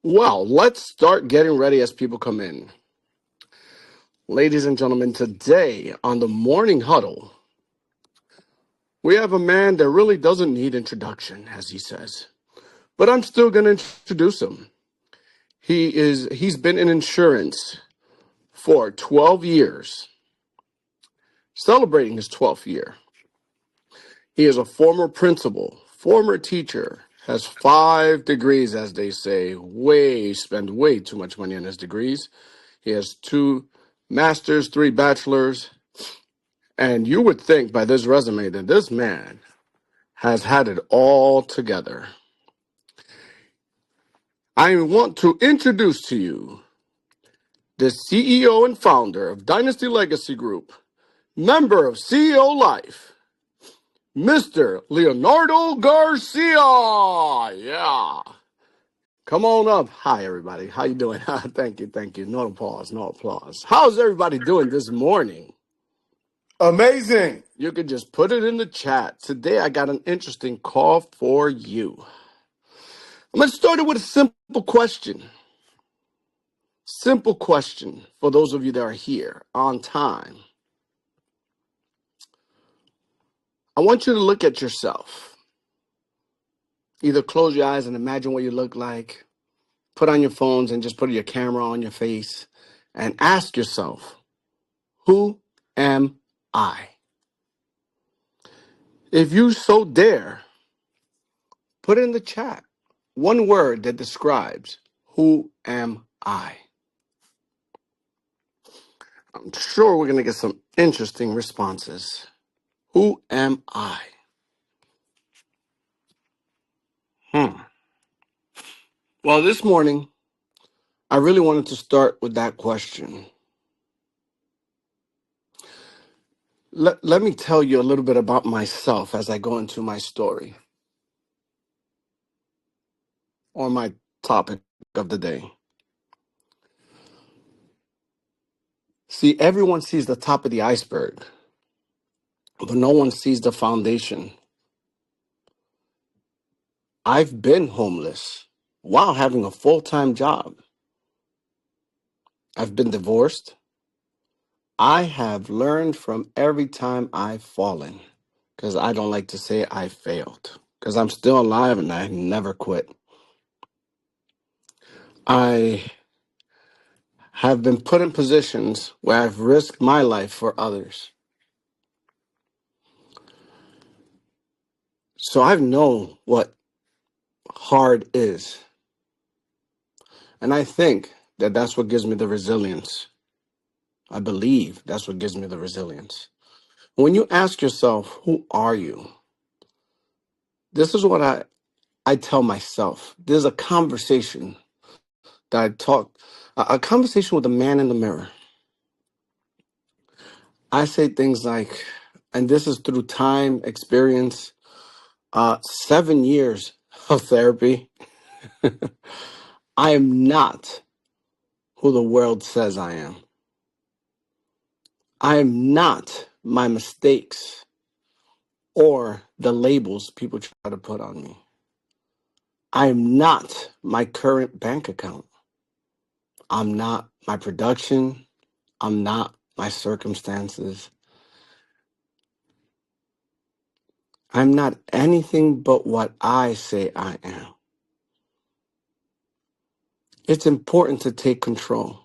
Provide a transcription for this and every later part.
Well, let's start getting ready as people come in. Ladies and gentlemen, today on the morning huddle, we have a man that really doesn't need introduction, as he says. But I'm still going to introduce him. He's been in insurance for 12 years, celebrating his 12th year. He is a former principal, former teacher, has 5 degrees, as they say, spend way too much money on his degrees. He has 2 masters, 3 bachelors, and you would think by this resume that this man has had it all together. I want to introduce to you the CEO and founder of Dynasty Legacy Group, member of CEO Life, Mr. Leonardo Garcia. Yeah. Come on up. Hi, everybody. How you doing? Thank you. No applause, no applause. How's everybody doing this morning? Amazing. You could just put it in the chat. Today, I got an interesting call for you. I'm going to start it with a simple question. Simple question for those of you that are here on time. I want you to look at yourself. Either close your eyes and imagine what you look like. Put on your phones and just put your camera on your face and ask yourself, who am I? If you so dare, put in the chat one word that describes who am I. I'm sure we're going to get some interesting responses. Who am I? Well, this morning, I really wanted to start with that question. Let me tell you a little bit about myself as I go into my story or my topic of the day. See, everyone sees the top of the iceberg, but no one sees the foundation. I've been homeless while having a full-time job. I've been divorced. I have learned from every time I've fallen, because I don't like to say I failed, because I'm still alive and I never quit. I have been put in positions where I've risked my life for others. So I've known what hard is. And I think that that's what gives me the resilience. I believe that's what gives me the resilience. When you ask yourself, who are you? This is what I tell myself. There's a conversation that I talk, a conversation with a man in the mirror. I say things like, and this is through time, experience, 7 years of therapy. I am not who the world says I am. I am not my mistakes or the labels people try to put on me. I am not my current bank account. I'm not my production. I'm not my circumstances. I'm not anything but what I say I am. It's important to take control.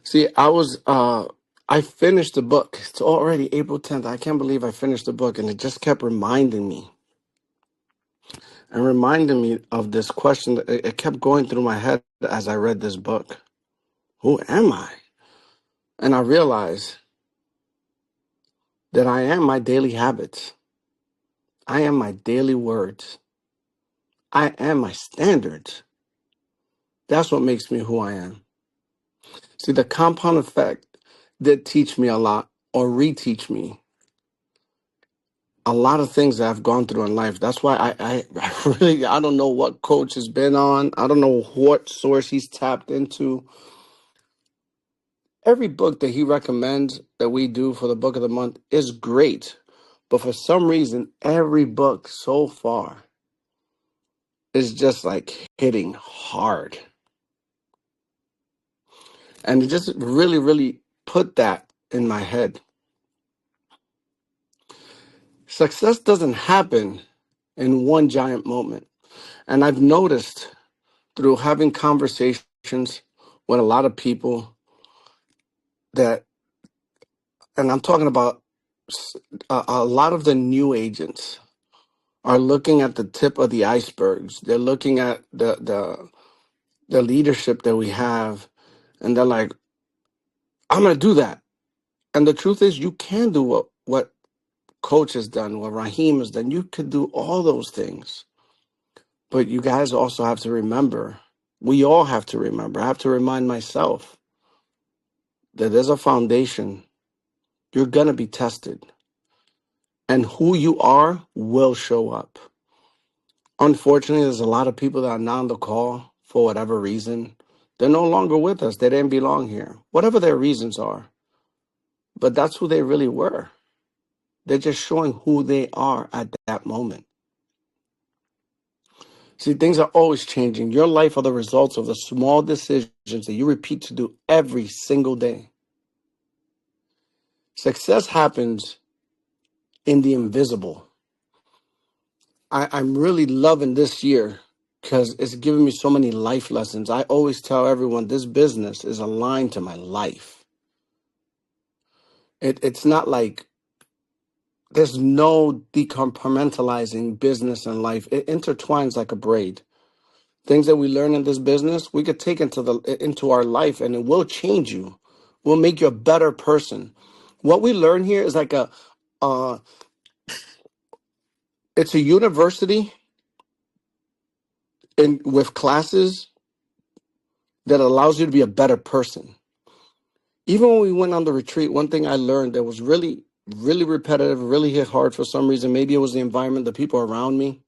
See, I finished the book. It's already April 10th. I can't believe I finished the book, and it just kept reminding me of this question. It kept going through my head as I read this book. Who am I? And I realized that I am my daily habits. I am my daily words. I am my standards. That's what makes me who I am. See, the compound effect did teach me a lot, or reteach me a lot of things that I've gone through in life. That's why I don't know what coach has been on. I don't know what source he's tapped into. Every book that he recommends that we do for the book of the month is great. But for some reason, every book so far is just like hitting hard. And it just really, really put that in my head. Success doesn't happen in one giant moment. And I've noticed through having conversations with a lot of people that, and I'm talking about a lot of the new agents are looking at the tip of the icebergs. They're looking at the leadership that we have, and they're like, I'm going to do that. And the truth is, you can do what Coach has done, what Raheem has done. You could do all those things. But you guys also have to remember, we all have to remember, I have to remind myself that there's a foundation. You're going to be tested. And who you are will show up. Unfortunately, there's a lot of people that are not on the call for whatever reason. They're no longer with us. They didn't belong here. Whatever their reasons are. But that's who they really were. They're just showing who they are at that moment. See, things are always changing. Your life are the results of the small decisions that you repeat to do every single day. Success happens in the invisible. I'm really loving this year because it's given me so many life lessons. I always tell everyone this business is aligned to my life. It's not like there's no decompartmentalizing business and life. It intertwines like a braid. Things that we learn in this business, we could take into our life, and it will change you. Will make you a better person. What we learn here is like uh, it's a university with classes that allows you to be a better person. Even when we went on the retreat, one thing I learned that was really, really repetitive, really hit hard for some reason. Maybe it was the environment, the people around me.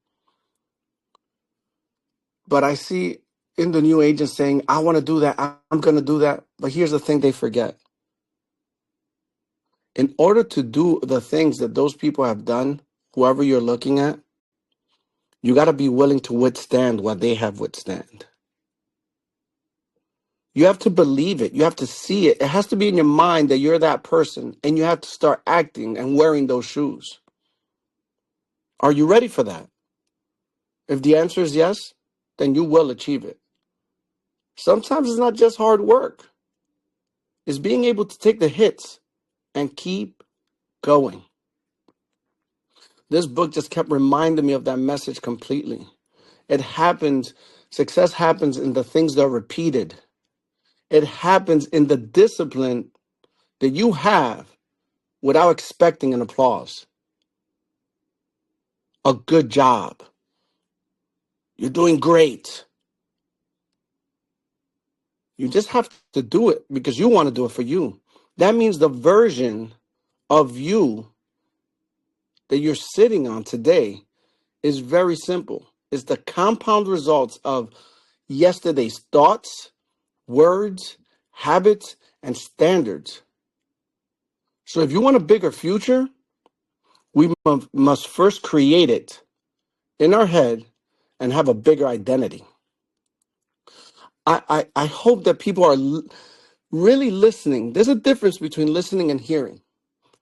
But I see in the new agents saying, I want to do that. I'm going to do that. But here's the thing they forget. In order to do the things that those people have done, whoever you're looking at, you got to be willing to withstand what they have withstand. You have to believe it. You have to see it. It has to be in your mind that you're that person, and you have to start acting and wearing those shoes. Are you ready for that? If the answer is yes, then you will achieve it. Sometimes it's not just hard work. It's being able to take the hits and keep going. This book just kept reminding me of that message completely. It happens, success happens in the things that are repeated. It happens in the discipline that you have without expecting an applause. A good job. You're doing great. You just have to do it because you want to do it for you. That means the version of you that you're sitting on today is very simple. It's the compound results of yesterday's thoughts, words, habits, and standards. So if you want a bigger future, we must first create it in our head and have a bigger identity. I hope that people are really listening. There's a difference between listening and hearing.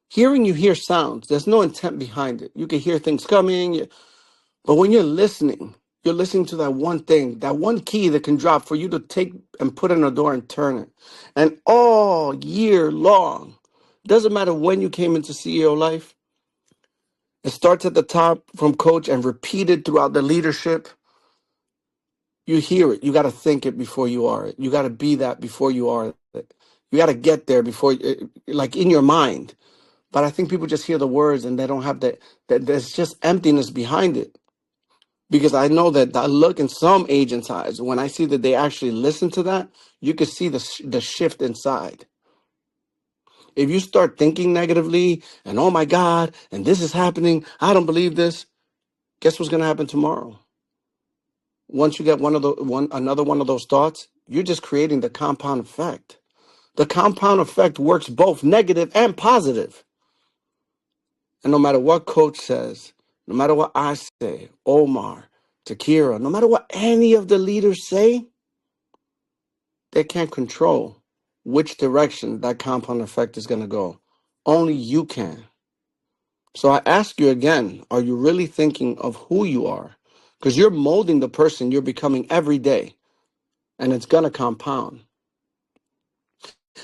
Hearing, you hear sounds. There's no intent behind it. You can hear things coming. But when you're listening to that one thing, that one key that can drop for you to take and put in a door and turn it. And all year long, doesn't matter when you came into CEO life, it starts at the top from coach and repeated throughout the leadership. You hear it. You got to think it before you are it. You got to be that before you are it. You got to get there before, like in your mind. But I think people just hear the words and they don't have that there's just emptiness behind it. Because I know that I look in some agents' eyes, when I see that they actually listen to that, you can see the shift inside. If you start thinking negatively and, oh my God, and this is happening, I don't believe this, guess what's going to happen tomorrow? Once you get another one of those thoughts, you're just creating the compound effect. The compound effect works both negative and positive. And no matter what coach says, no matter what I say, Omar, Dr. Kira, no matter what any of the leaders say, they can't control which direction that compound effect is going to go. Only you can. So I ask you again, are you really thinking of who you are? Because you're molding the person you're becoming every day, and it's going to compound.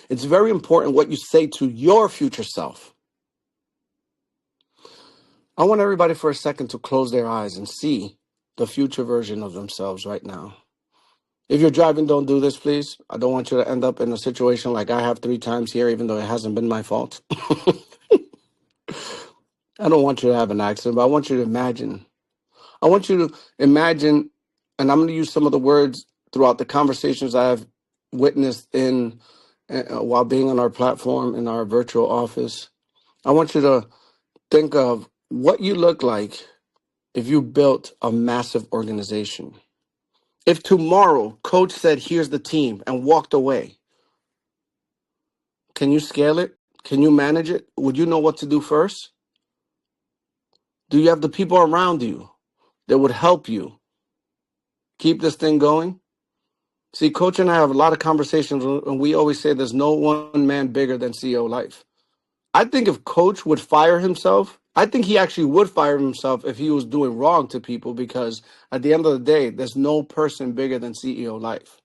It's very important what you say to your future self. I want everybody for a second to close their eyes and see the future version of themselves right now. If you're driving, don't do this, please. I don't want you to end up in a situation like I have 3 times here, even though it hasn't been my fault. I don't want you to have an accident, but I want you to imagine. I want you to imagine, and I'm going to use some of the words throughout the conversations I have witnessed in while being on our platform in our virtual office. I want you to think of what you look like if you built a massive organization. If tomorrow coach said, here's the team and walked away, can you scale it? Can you manage it? Would you know what to do first? Do you have the people around you that would help you keep this thing going? See, Coach and I have a lot of conversations, and we always say there's no one man bigger than CEO Life. I think if Coach would fire himself, I think he actually would fire himself if he was doing wrong to people, because at the end of the day, there's no person bigger than CEO Life.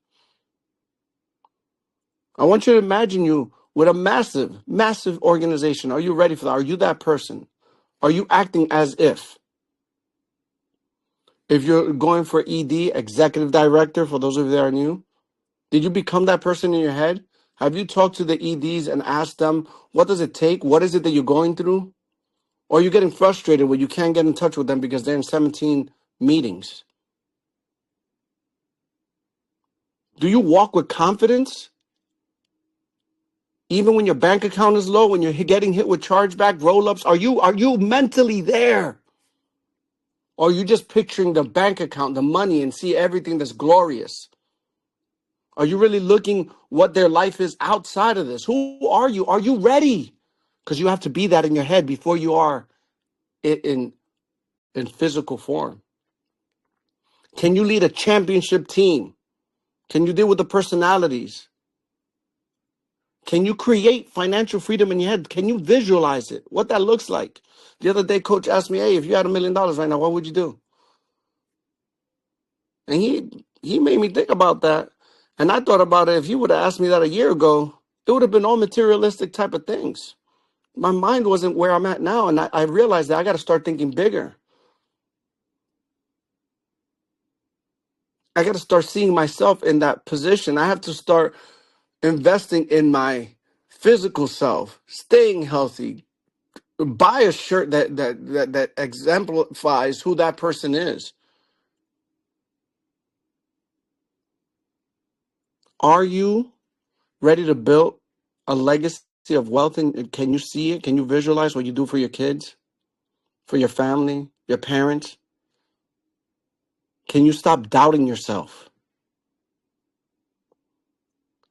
I want you to imagine you with a massive, massive organization. Are you ready for that? Are you that person? Are you acting as if? If you're going for ED, executive director, for those of you that are new, did you become that person in your head? Have you talked to the EDs and asked them, what does it take? What is it that you're going through? Or are you getting frustrated when you can't get in touch with them because they're in 17 meetings? Do you walk with confidence? Even when your bank account is low, when you're getting hit with chargeback, roll-ups, are you mentally there? Or are you just picturing the bank account, the money, and see everything that's glorious? Are you really looking what their life is outside of this? Who are you? Are you ready? Because you have to be that in your head before you are in physical form. Can you lead a championship team? Can you deal with the personalities? Can you create financial freedom in your head? Can you visualize it? What that looks like? The other day, Coach asked me, hey, if you had $1 million right now, what would you do? And he made me think about that. And I thought about it. If you would have asked me that a year ago, it would have been all materialistic type of things. My mind wasn't where I'm at now. And I realized that I got to start thinking bigger. I got to start seeing myself in that position. I have to start investing in my physical self, staying healthy, buy a shirt that exemplifies who that person is. Are you ready to build a legacy of wealth? And can you see it? Can you visualize what you do for your kids, for your family, your parents? Can you stop doubting yourself?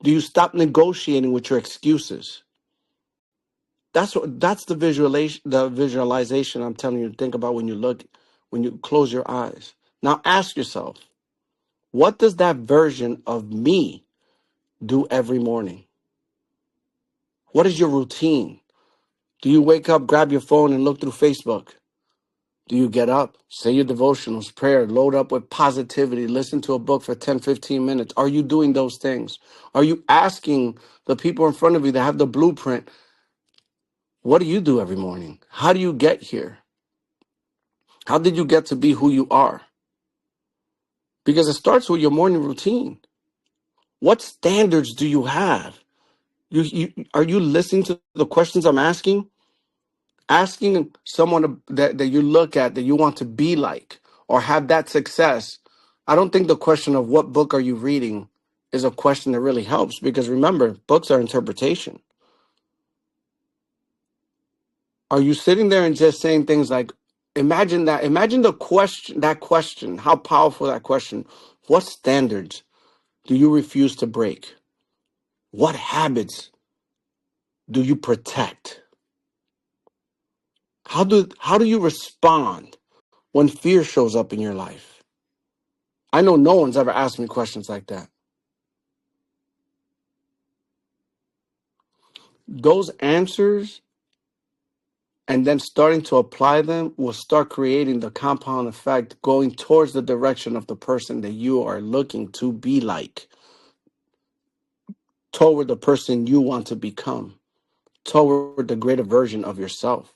Do you stop negotiating with your excuses? That's the visualization I'm telling you to think about when you close your eyes. Now ask yourself, what does that version of me do every morning? What is your routine? Do you wake up, grab your phone, and look through Facebook? Do you get up, say your devotionals, prayer, load up with positivity, listen to a book for 10, 15 minutes? Are you doing those things? Are you asking the people in front of you that have the blueprint, what do you do every morning? How do you get here? How did you get to be who you are? Because it starts with your morning routine. What standards do you have? Are you listening to the questions I'm asking? Asking someone that you look at that you want to be like or have that success. I don't think the question of what book are you reading is a question that really helps, because remember, books are interpretation. Are you sitting there and just saying things like, imagine that question, how powerful that question. What standards do you refuse to break? What habits do you protect? How do you respond when fear shows up in your life? I know no one's ever asked me questions like that. Those answers and then starting to apply them will start creating the compound effect going towards the direction of the person that you are looking to be like, toward the person you want to become, toward the greater version of yourself.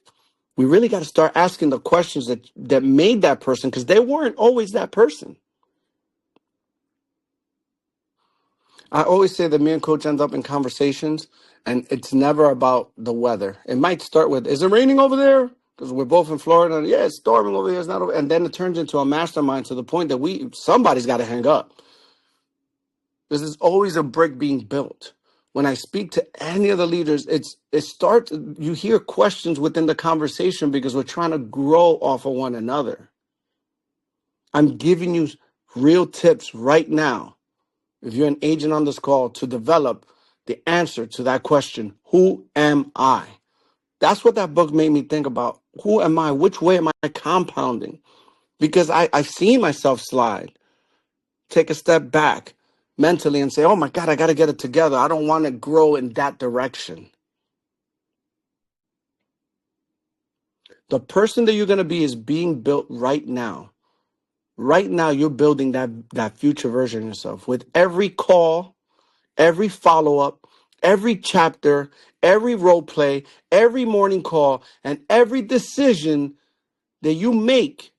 We really got to start asking the questions that made that person, because they weren't always that person. I always say that me and Coach end up in conversations, and it's never about the weather. It might start with, "Is it raining over there?" Because we're both in Florida, and yeah, it's storming over here. It's not over. And then it turns into a mastermind to the point that somebody's got to hang up. This is always a brick being built. When I speak to any of the leaders, it starts. You hear questions within the conversation because we're trying to grow off of one another. I'm giving you real tips right now, if you're an agent on this call, to develop the answer to that question: who am I? That's what that book made me think about. Who am I? Which way am I compounding? Because I've seen myself slide, take a step back mentally and say, oh my God, I got to get it together. I don't want to grow in that direction. The person that you're going to be is being built right now. Right now, you're building that future version of yourself with every call, every follow-up, every chapter, every role play, every morning call, and every decision that you make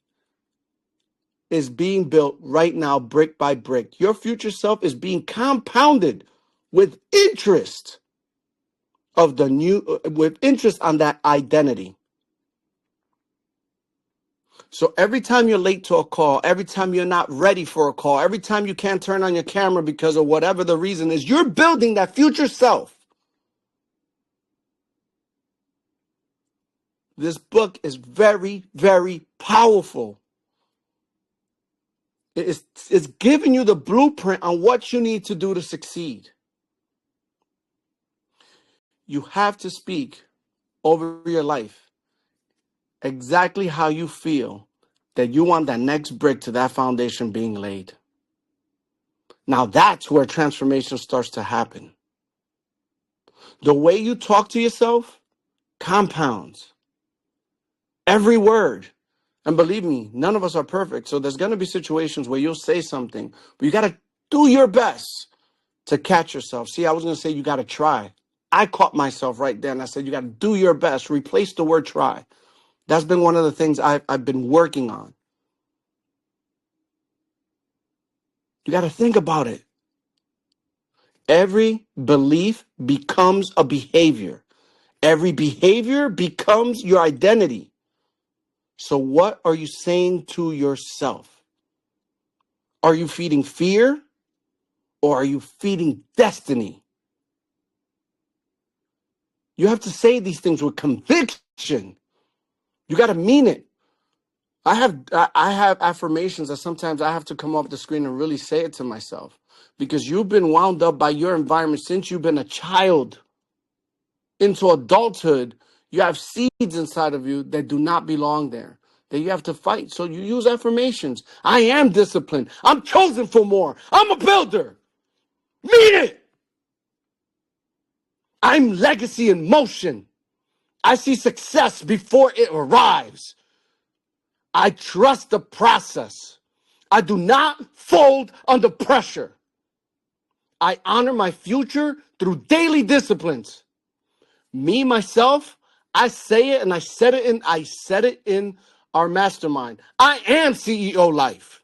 is being built right now, brick by brick. Your future self is being compounded with interest with interest on that identity. So every time you're late to a call, every time you're not ready for a call, every time you can't turn on your camera because of whatever the reason is, you're building that future self. This book is very, very powerful. It's giving you the blueprint on what you need to do to succeed. You have to speak over your life exactly how you feel that you want that next brick to that foundation being laid. Now that's where transformation starts to happen. The way you talk to yourself compounds every word. And believe me, none of us are perfect. So there's going to be situations where you'll say something, but you got to do your best to catch yourself. See, I was going to say you got to try. I caught myself right there and I said, you got to do your best. Replace the word try. That's been one of the things I've been working on. You got to think about it. Every belief becomes a behavior. Every behavior becomes your identity. So what are you saying to yourself? Are you feeding fear or are you feeding destiny? You have to say these things with conviction. You got to mean it. I have affirmations that sometimes I have to come off the screen and really say it to myself, because you've been wound up by your environment since you've been a child into adulthood. You have seeds inside of you that do not belong there, that you have to fight. So you use affirmations. I am disciplined. I'm chosen for more. I'm a builder. Mean it. I'm legacy in motion. I see success before it arrives. I trust the process. I do not fold under pressure. I honor my future through daily disciplines. Me, myself, I say it and I said it in our mastermind. I am CEO Life.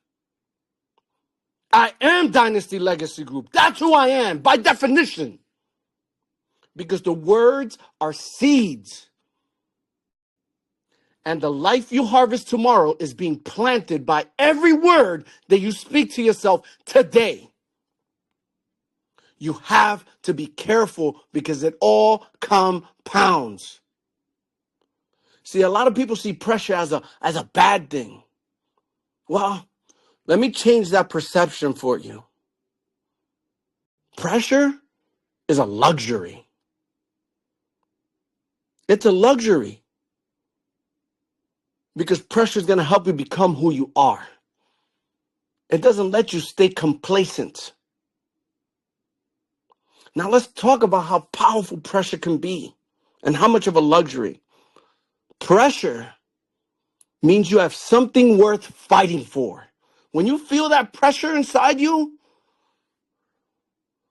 I am Dynasty Legacy Group. That's who I am by definition. Because the words are seeds. And the life you harvest tomorrow is being planted by every word that you speak to yourself today. You have to be careful because it all compounds. See, a lot of people see pressure as a bad thing. Well, let me change that perception for you. Pressure is a luxury. It's a luxury because pressure is going to help you become who you are. It doesn't let you stay complacent. Now let's talk about how powerful pressure can be and how much of a luxury. Pressure means you have something worth fighting for. When you feel that pressure inside you,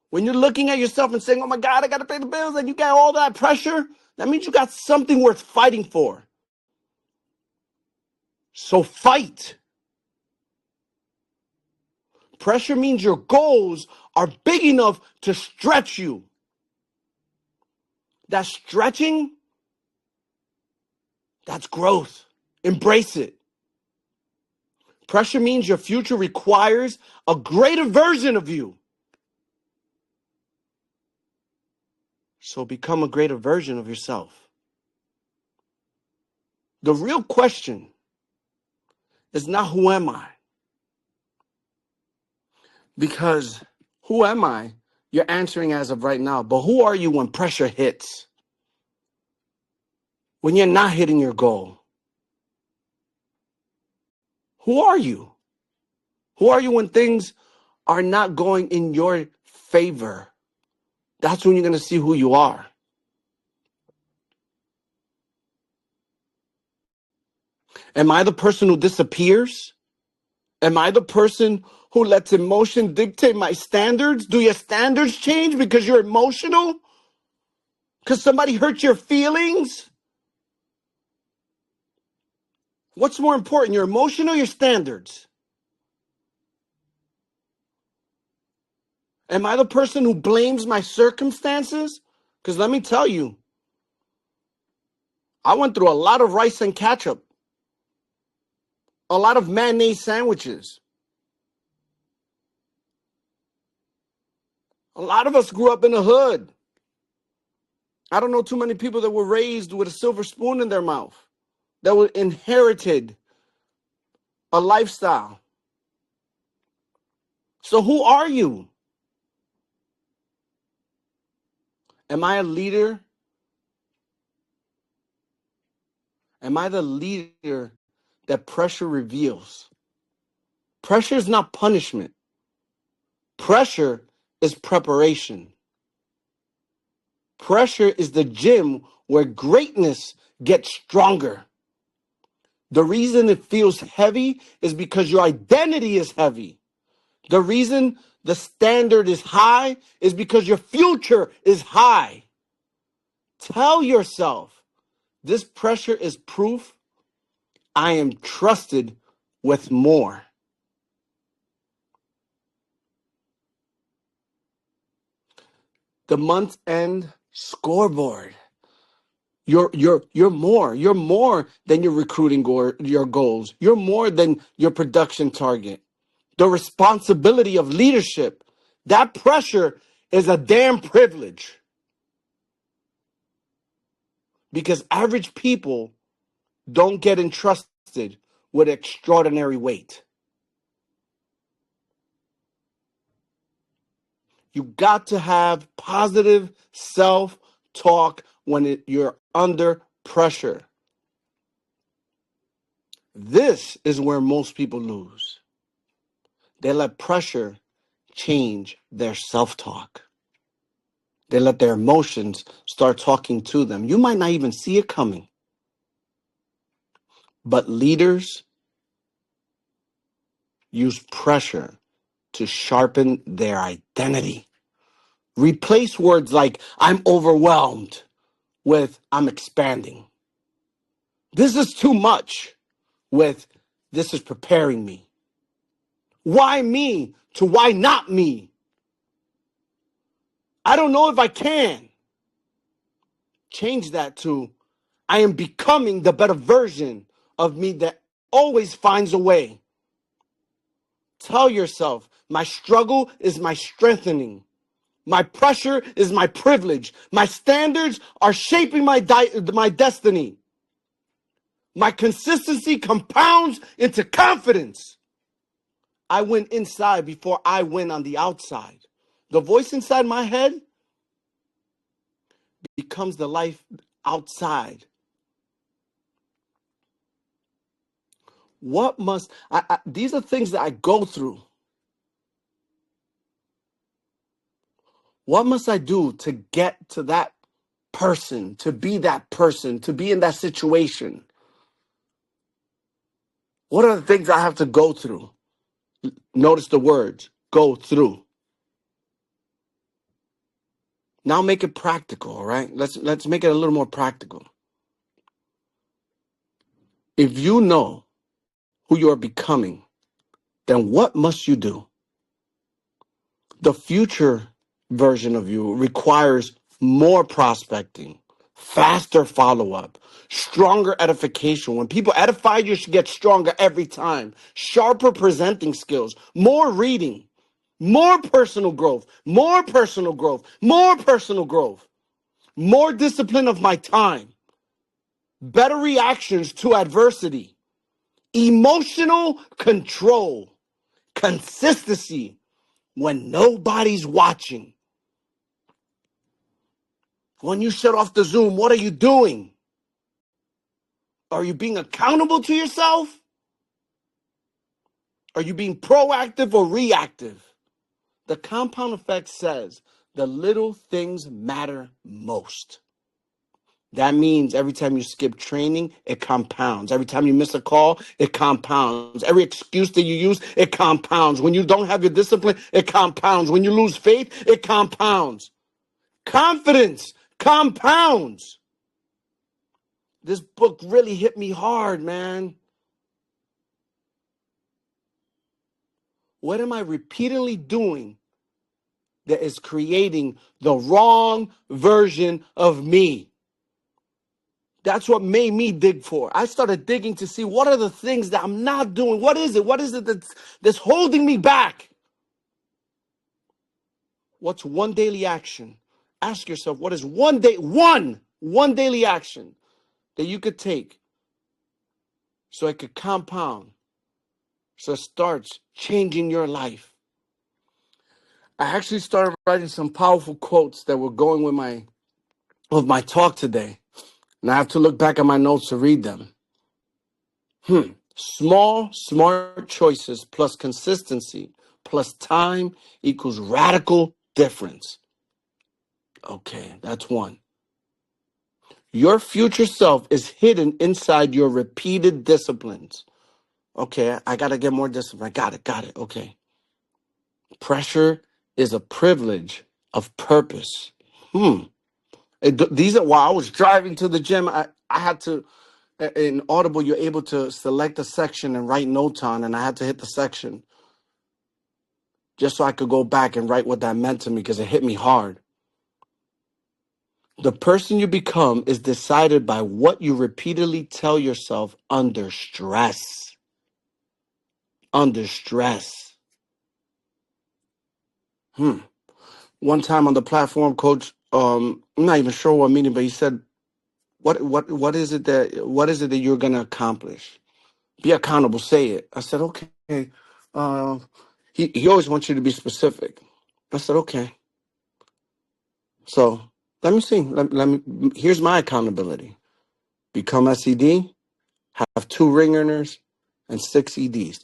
when you're looking at yourself and saying, oh my God, I got to pay the bills, and you got all that pressure, that means you got something worth fighting for. So fight. Pressure means your goals are big enough to stretch you. That stretching, that's growth. Embrace it. Pressure means your future requires a greater version of you. So become a greater version of yourself. The real question is not who am I? Because who am I? You're answering as of right now. But who are you when pressure hits? When you're not hitting your goal? Who are you? Who are you when things are not going in your favor? That's when you're going to see who you are. Am I the person who disappears? Am I the person who lets emotion dictate my standards? Do your standards change because you're emotional? Because somebody hurt your feelings? What's more important, your emotion or your standards? Am I the person who blames my circumstances? Because let me tell you, I went through a lot of rice and ketchup, a lot of mayonnaise sandwiches. A lot of us grew up in the hood. I don't know too many people that were raised with a silver spoon in their mouth, that were inherited a lifestyle. So who are you? Am I a leader? Am I the leader that pressure reveals? Pressure is not punishment. Pressure is preparation. Pressure is the gym where greatness gets stronger. The reason it feels heavy is because your identity is heavy. The reason the standard is high is because your future is high. Tell yourself, this pressure is proof I am trusted with more. The month end scoreboard. You're more. You're more than your recruiting your goals. You're more than your production target. The responsibility of leadership. That pressure is a damn privilege. Because average people don't get entrusted with extraordinary weight. You got to have positive self-talk when you're under pressure. This is where most people lose. They let pressure change their self-talk. They let their emotions start talking to them. You might not even see it coming. But leaders use pressure to sharpen their identity. Replace words like I'm overwhelmed with I'm expanding. This is too much with this is preparing me. Why me to why not me? I don't know if I can. Change that to I am becoming the better version of me that always finds a way. Tell yourself, my struggle is my strengthening. My pressure is my privilege. My standards are shaping my destiny. My consistency compounds into confidence. I win inside before I win on the outside. The voice inside my head becomes the life outside. These are things that I go through. What must I do to get to that person, to be that person, to be in that situation? What are the things I have to go through? Notice the words, go through. Now make it practical, all right? Let's make it a little more practical. If you know who you are becoming, then what must you do? The future version of you requires more prospecting, faster follow-up, stronger edification. When people edify, you should get stronger every time. Sharper presenting skills, more reading, more personal growth, more personal growth, more personal growth, more discipline of my time, better reactions to adversity, emotional control, consistency when nobody's watching. When you shut off the Zoom, what are you doing? Are you being accountable to yourself? Are you being proactive or reactive? The compound effect says the little things matter most. That means every time you skip training, it compounds. Every time you miss a call, it compounds. Every excuse that you use, it compounds. When you don't have your discipline, it compounds. When you lose faith, it compounds. Confidence compounds. This book really hit me hard, man. What am I repeatedly doing that is creating the wrong version of me? That's what made me dig for. I started digging to see what are the things that I'm not doing. What is it? What is it that's holding me back? What's one daily action? Ask yourself, what is one daily action that you could take so it could compound, so it starts changing your life? I actually started writing some powerful quotes that were going with my talk today. And I have to look back at my notes to read them. Small, smart choices plus consistency plus time equals radical difference. Okay, that's one. Your future self is hidden inside your repeated disciplines. Okay, I got to get more discipline. Got it. Okay. Pressure is a privilege of purpose. These are while I was driving to the gym, I had to, in Audible, you're able to select a section and write notes on, and I had to hit the section just so I could go back and write what that meant to me because it hit me hard. The person you become is decided by what you repeatedly tell yourself under stress. Under stress. One time on the platform, coach, I'm not even sure what meeting, but he said, what is it that you're gonna accomplish? Be accountable, say it. I said, okay. He always wants you to be specific. I said, okay. So let me see. Let me. Here's my accountability. Become SED, have 2 ring earners, and 6 EDs.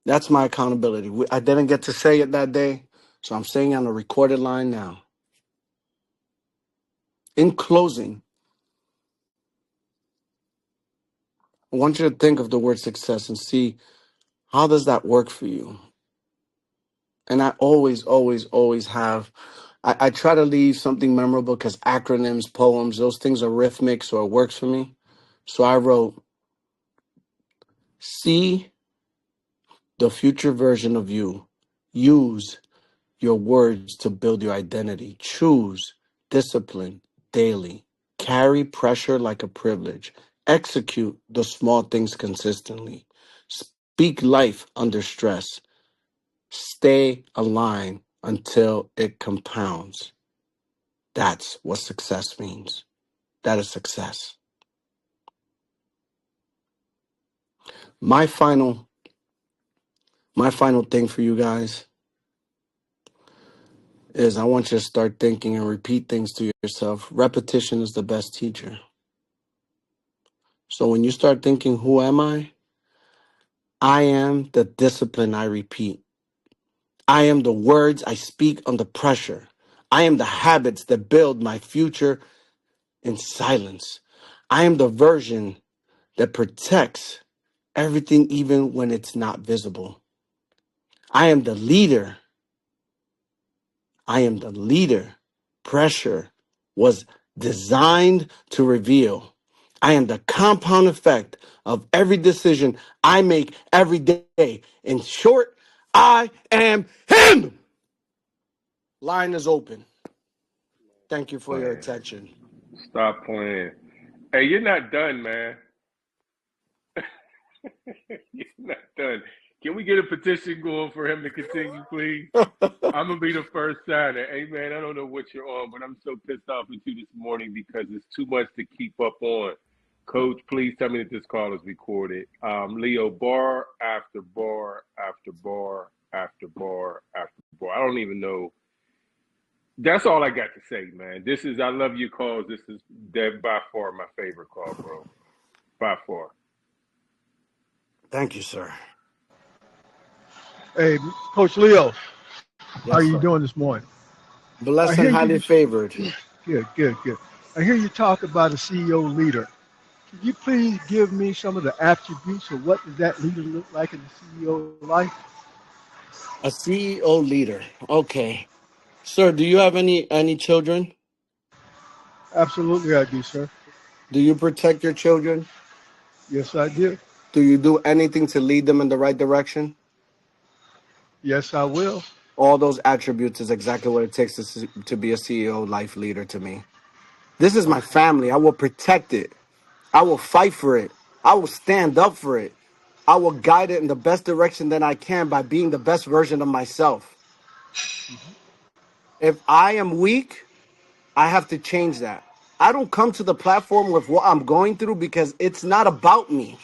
That's my accountability. I didn't get to say it that day, so I'm saying it on a recorded line now. In closing, I want you to think of the word success and see how does that work for you. And I always have. I try to leave something memorable because acronyms, poems, those things are rhythmic, so it works for me. So I wrote, see the future version of you. Use your words to build your identity. Choose discipline daily. Carry pressure like a privilege. Execute the small things consistently. Speak life under stress. Stay aligned until it compounds. That's what success means. That is success. My final thing for you guys is I want you to start thinking and repeat things to yourself. Repetition is the best teacher. So when you start thinking, who am I? I am the discipline I repeat. I am the words I speak under pressure. I am the habits that build my future in silence. I am the version that protects everything even when it's not visible. I am the leader. I am the leader. Pressure was designed to reveal. I am the compound effect of every decision I make every day. In short, I am him. Line is open. Thank you for your Playing. attention. Stop playing. Hey, you're not done, man. You're not done. Can we get a petition going for him to continue, please? I'm gonna be the first signer. Hey, man, I don't know what you're on, but I'm so pissed off at you this morning because it's too much to keep up on. Coach, please tell me that this call is recorded. Leo, bar after bar after bar after bar after bar. I don't even know. That's all I got to say, man. This is I love your calls. This is that by far my favorite call, bro. By far. Thank you, sir. Hey, Coach Leo, how are Yes, you sir. doing this morning? I Blessed and hear highly you. favored. Good, good, good. I hear you talk about a CEO leader. Could you please give me some of the attributes of what does that leader look like in the CEO life? A CEO leader. Okay. Sir, do you have any children? Absolutely, I do, sir. Do you protect your children? Yes, I do. Do you do anything to lead them in the right direction? Yes, I will. All those attributes is exactly what it takes to be a CEO life leader to me. This is my Okay. family. I will protect it. I will fight for it. I will stand up for it. I will guide it in the best direction that I can by being the best version of myself. If I am weak, I have to change that. I don't come to the platform with what I'm going through because it's not about me.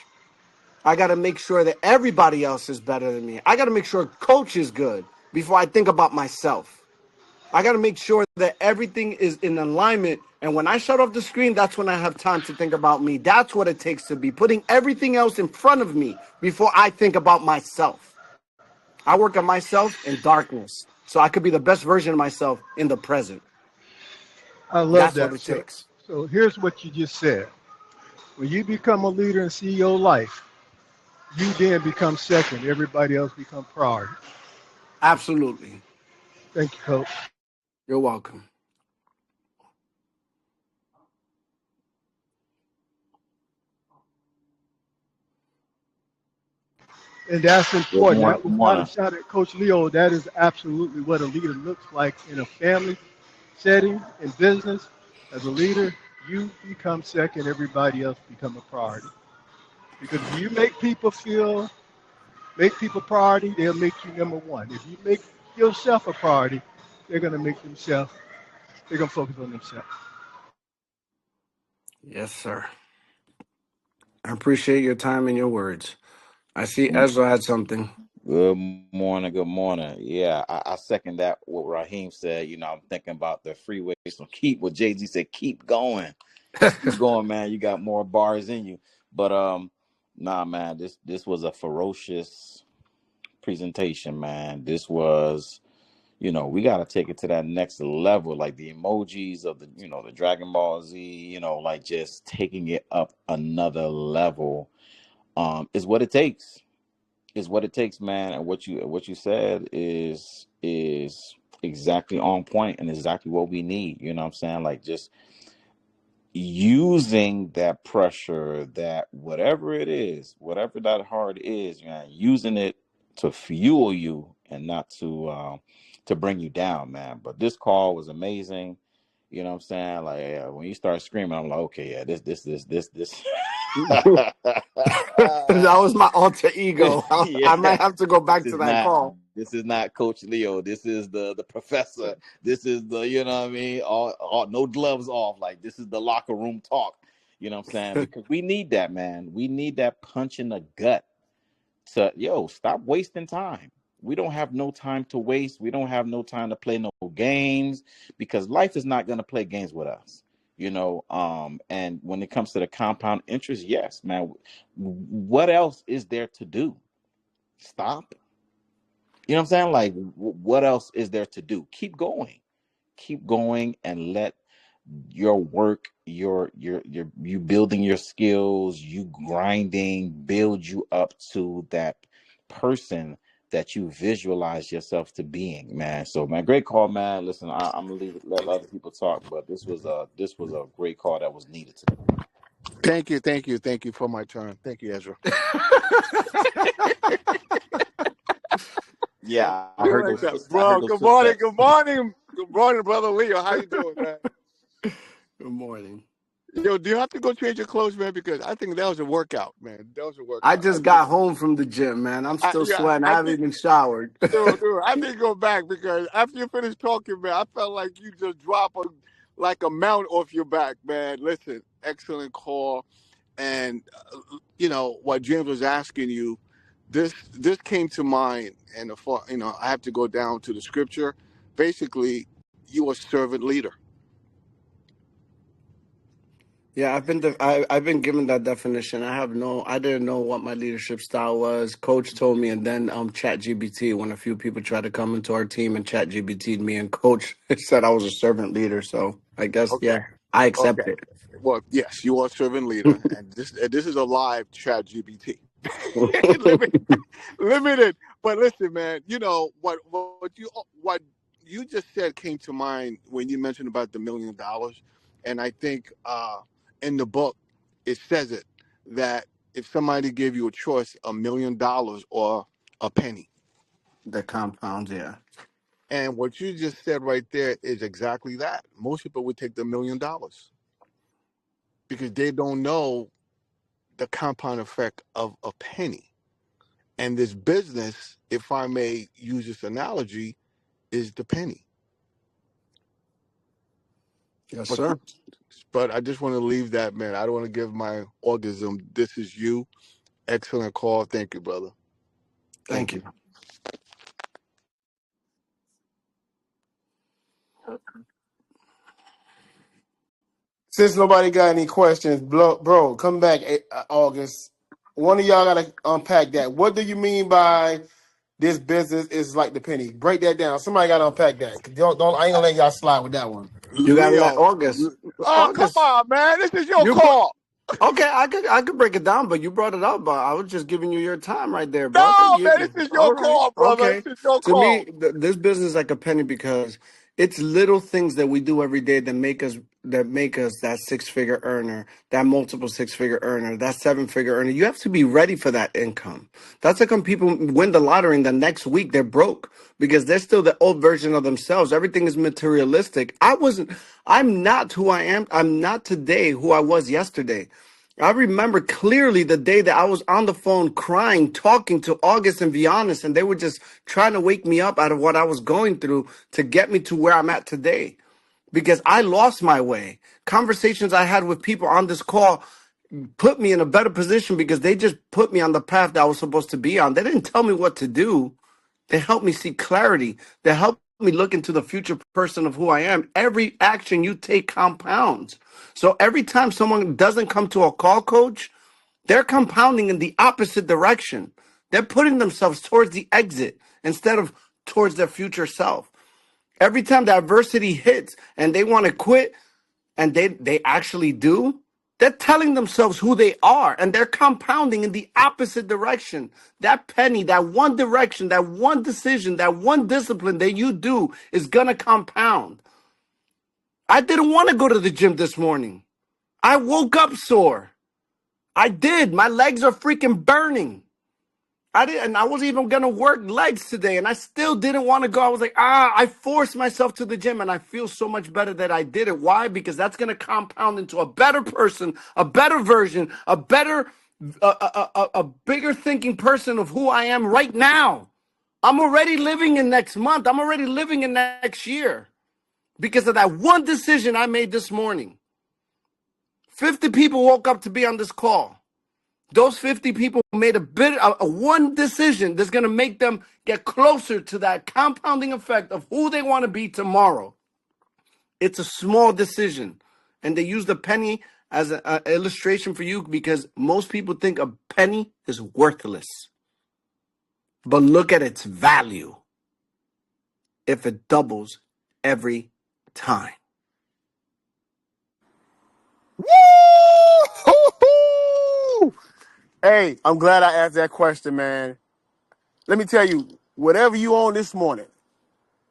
I got to make sure that everybody else is better than me. I got to make sure coach is good before I think about myself. I got to make sure that everything is in alignment. And when I shut off the screen, that's when I have time to think about me. That's what it takes to be putting everything else in front of me before I think about myself. I work on myself in darkness so I could be the best version of myself in the present. I love That's what that. it So, takes. so here's what you just said. When you become a leader in CEO life, you then become second. Everybody else become priority. Absolutely. Thank you, Coach. You're welcome. And that's Good important. morning. That Good was not a morning. shot at Coach Leo. That is absolutely what a leader looks like in a family setting, in business. As a leader, you become second, everybody else become a priority. Because if you make people priority, they'll make you number one. If you make yourself a priority, they're gonna make themselves, they're gonna focus on themselves. Yes, sir. I appreciate your time and your words. I see Ezra had something. Good morning. Good morning. Yeah, I second that what Raheem said. I'm thinking about the freeway. So keep what Jay Z said. Keep going. Just keep going, man. You got more bars in you. But nah, man. This was a ferocious presentation, man. This was. We got to take it to that next level, like the emojis of the Dragon Ball Z. Like just taking it up another level. Is what it takes. Is what it takes, man. And what you said is exactly on point and exactly what we need. You know what I'm saying? Like just using that pressure, that whatever it is, whatever that hard is, man, using it to fuel you and not to bring you down, man. But this call was amazing. You know what I'm saying? Like when you start screaming, I'm like, okay, yeah, this. That was my alter ego. I Yeah, might have to go this back to is that not call. this is not Coach Leo. This is the professor. This is the what I mean. All no gloves off. Like this is the locker room talk. You know what I'm saying? Because we need that, man. We need that punch in the gut to stop wasting time. We don't have no time to waste. We don't have no time to play no games because life is not going to play games with us. And when it comes to the compound interest, yes, man. What else is there to do? Stop. You know what I'm saying? Like, what else is there to do? Keep going, and let your work, your you building your skills, you grinding, build you up to that person that you visualize yourself to being, man. So, man, great call, man. Listen, I'm gonna let other people talk, but this was a great call that was needed today. Thank you for my turn. Thank you, Ezra. Yeah, I You heard like those. that, I heard bro? those Good morning, footsteps. good morning, good morning, brother Leo. How you doing, man? Good morning. Yo, do you have to go change your clothes, man? Because I think that was a workout, man. That was a I workout. just got home from the gym, man. I'm still Yeah, sweating. I I haven't think, even showered. dude, I need to go back because after you finished talking, man, I felt like you just drop like a mount off your back, man. Listen, excellent call, and what James was asking you, this came to mind, and I have to go down to the scripture. Basically, you a servant leader. Yeah, I've been given that definition. I didn't know what my leadership style was. Coach told me, and then ChatGPT, when a few people tried to come into our team and ChatGPT'd me, and Coach said I was a servant leader. So I guess Okay. yeah, I Okay. accept it. Well, yes, you are a servant leader, and this is a live chat GBT. limited, limited. But listen, man, what you just said came to mind when you mentioned about the $1 million, and I think in the book it says it that if somebody gave you a choice, $1 million or a penny, The compounds, yeah. and what you just said right there is exactly that. Most people would take the $1 million because they don't know the compound effect of a penny. And this business, if I may use this analogy, is the penny. Yes, But sir. but I just want to leave that, man. I don't want to give my orgasm. This is you. Excellent call. Thank you, brother. Thank Thank you. you. Since nobody got any questions, bro, come back August. One of y'all gotta unpack that. What do you mean by this business is like the penny? Break that down. Somebody gotta unpack that. Don't I ain't gonna let y'all slide with that one. You gotta let Leo. August. Oh, come August, on, man. This is your you brought. call. Okay, I could break it down, but you brought it up. But I was just giving you your time right there, brother. No, man. You This is your all right? call, brother. Okay. This is your To me, call. this business is like a penny because it's little things that we do every day that make us that 6 figure earner, that multiple 6 figure earner, that 7 figure earner. You have to be ready for that income. That's like when people win the lottery and the next week they're broke because they're still the old version of themselves. Everything is materialistic. I'm not who I am. I'm not today who I was yesterday. I remember clearly the day that I was on the phone crying, talking to August and Vianis, and they were just trying to wake me up out of what I was going through to get me to where I'm at today because I lost my way. Conversations I had with people on this call put me in a better position because they just put me on the path that I was supposed to be on. They didn't tell me what to do. They helped me see clarity. They helped me look into the future person of who I am. Every action you take compounds. So every time someone doesn't come to a call coach, they're compounding in the opposite direction. They're putting themselves towards the exit instead of towards their future self. Every time the adversity hits and they want to quit, and they actually do, they're telling themselves who they are and they're compounding in the opposite direction. That penny, that one direction, that one decision, that one discipline that you do is gonna compound. I didn't want to go to the gym this morning. I woke up sore. I did. My legs are freaking burning. I didn't, and I wasn't even gonna work legs today, and I still didn't want to go. I was like, I forced myself to the gym, and I feel so much better that I did it. Why? Because that's gonna compound into a better person, a better version, a bigger thinking person of who I am right now. I'm already living in next month. I'm already living in next year because of that one decision I made this morning. 50 people woke up to be on this call. Those 50 people made a one decision that's going to make them get closer to that compounding effect of who they want to be tomorrow. It's a small decision. And they use the penny as an illustration for you because most people think a penny is worthless. But look at its value. if it doubles every time? Woo! Hey, I'm glad I asked that question, man. Let me tell you, whatever you own this morning,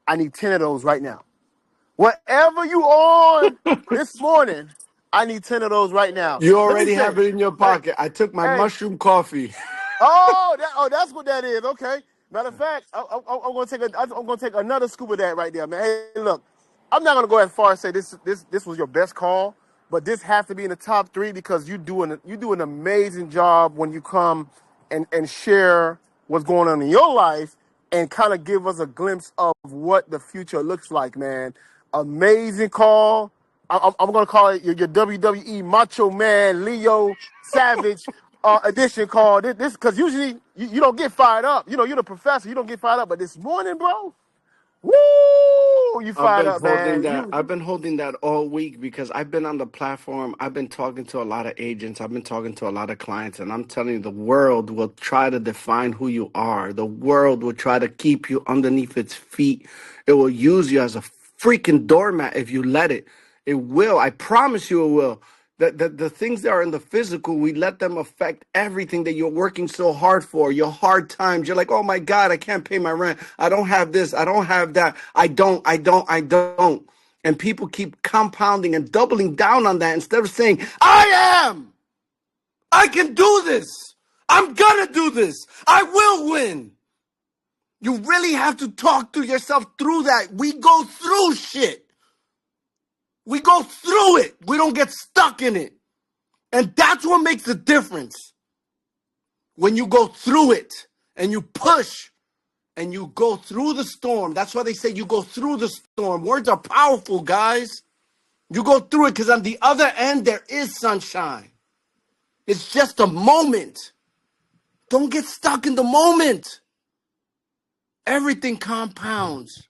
I need 10 of those right now. Whatever you on this morning, I need 10 of those right now. You Let me already say, have it in your hey, pocket. I took my hey, mushroom coffee. that's what that is. Okay. Matter of fact, I'm gonna take another scoop of that right there, man. Hey, look, I'm not gonna go as far as say this was your best call, but this has to be in the top three because you do an amazing job when you come and share what's going on in your life and kind of give us a glimpse of what the future looks like, man. Amazing call. I'm gonna call it your WWE Macho Man Leo Savage edition call. This because usually you don't get fired up. You know, you're the professor. You don't get fired up, but this morning, bro, woo, you I've fired been up, holding man. that. I've been holding that all week because I've been on the platform. I've been talking to a lot of agents. I've been talking to a lot of clients, and I'm telling you, the world will try to define who you are. The world will try to keep you underneath its feet. It will use you as a freaking doormat if you let it. It will. I promise you, it will. The things that are in the physical, we let them affect everything that you're working so hard for, your hard times. You're like, oh my God, I can't pay my rent. I don't have this. I don't have that. I don't. And people keep compounding and doubling down on that instead of saying, I can do this. I'm gonna do this. I will win. You really have to talk to yourself through that. We go through shit. We go through it. We don't get stuck in it. And that's what makes the difference. When you go through it and you push and you go through the storm. That's why they say you go through the storm. Words are powerful, guys. You go through it because on the other end, there is sunshine. It's just a moment. Don't get stuck in the moment. Everything compounds.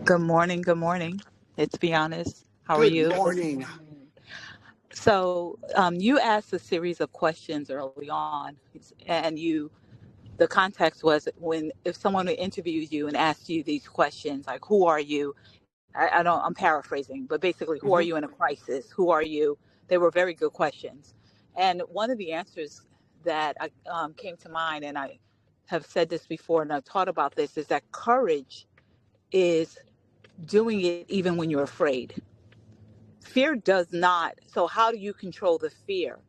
Good morning. Good morning. It's Be Honest. How are Good you? morning. So, you asked a series of questions early on, and the context was when if someone interviews you and asks you these questions, like "Who are you?" I don't. I'm paraphrasing, but basically, who are Mhm. you in a crisis? Who are you? They were very good questions, and one of the answers that came to mind, and I have said this before, and I've taught about this, is that courage is doing it even when you're afraid. Fear does not. So, how do you control the fear?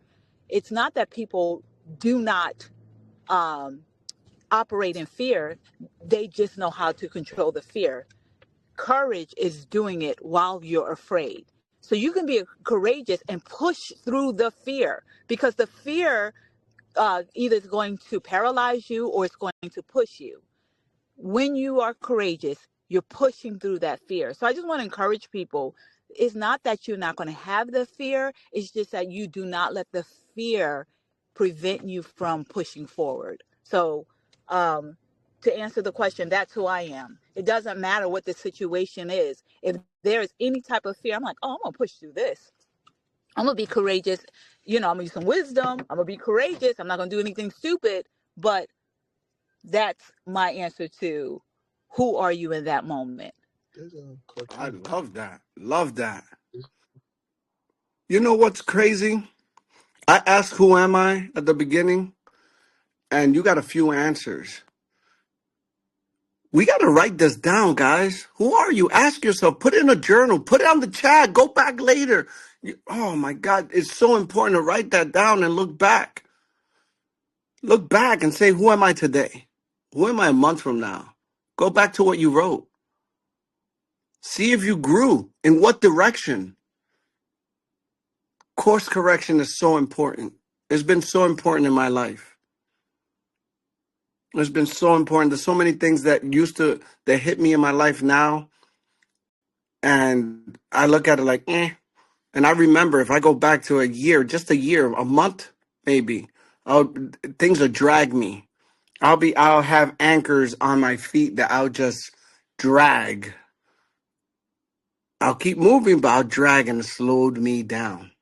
It's not that people do not um, operate in fear, they just know how to control the fear. Courage is doing it while you're afraid. So, you can be courageous and push through the fear because the fear either is going to paralyze you or it's going to push you. When you are courageous, you're pushing through that fear. So I just want to encourage people. It's not that you're not going to have the fear, it's just that you do not let the fear prevent you from pushing forward. So, um, to answer the question, that's who I am. It doesn't matter what the situation is. If there is any type of fear, I'm like, oh, I'm going to push through this. I'm going to be courageous. You know, I'm going to use some wisdom. I'm going to be courageous. I'm not going to do anything stupid. But that's my answer to who are you in that moment. I love that. Love that. You know what's crazy? I asked, who am I at the beginning? And you got a few answers. We got to write this down, guys. Who are you? Ask yourself. Put it in a journal. Put it on the chat. Go back later. Oh my God. It's so important to write that down and look back. Look back and say, who am I today? Who am I a month from now? Go back to what you wrote. See if you grew. In what direction? Course correction is so important. It's been so important in my life. It's been so important. There's so many things that hit me in my life now. And I look at it like, eh. And I remember if I go back to a year, just a year, a month, maybe, I'll, things will drag me. I'll have anchors on my feet that I'll just drag. I'll keep moving, but I'll drag and it slowed me down.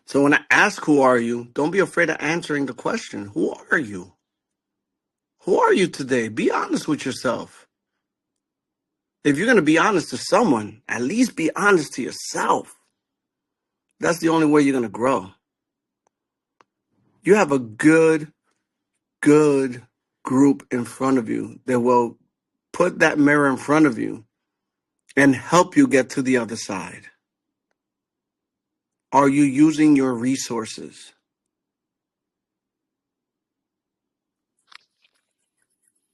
So when I ask, who are you? Don't be afraid of answering the question. Who are you? Who are you today? Be honest with yourself. If you're going to be honest to someone, at least be honest to yourself. That's the only way you're going to grow. You have a good group in front of you that will put that mirror in front of you and help you get to the other side. Are you using your resources?